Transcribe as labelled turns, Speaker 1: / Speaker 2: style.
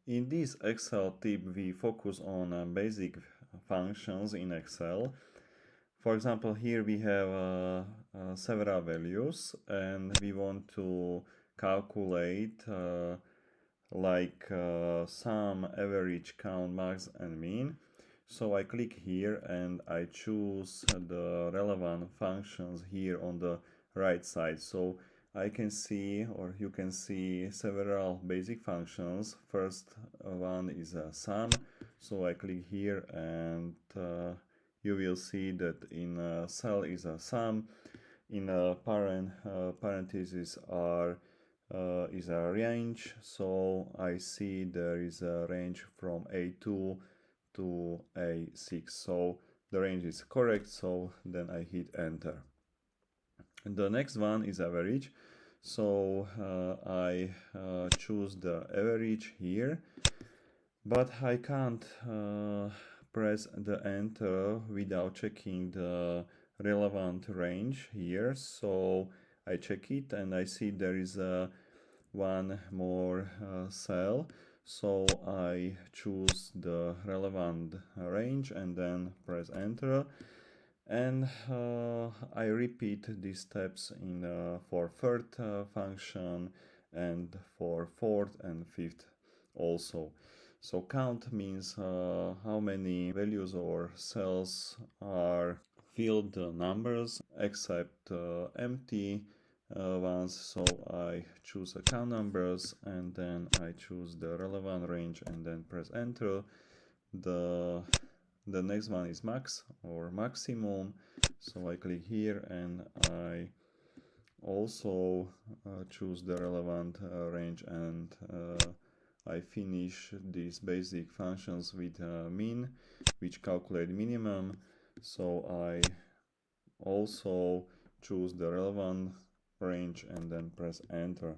Speaker 1: In this Excel tip, we focus on basic functions in Excel. For example, here we have several values and we want to calculate sum, average, count, max and mean. So I click here and I choose the relevant functions here on the right side. So I can see, or you can see, several basic functions. First one is a sum. So I click here and you will see that in a cell is a sum. In a parentheses is a range. So I see there is a range from A2 to A6. So the range is correct. So then I hit enter. And the next one is average. So I choose the average here, but I can't press the enter without checking the relevant range here. So I check it and I see there is one more cell. So I choose the relevant range and then press enter. And I repeat these steps for third function and for fourth and fifth also. So count means how many values or cells are filled numbers except empty ones. So I choose count numbers and then I choose the relevant range and then press enter. The next one is max or maximum. So I click here and I also choose the relevant range and I finish these basic functions with min, which calculate minimum. So I also choose the relevant range and then press enter.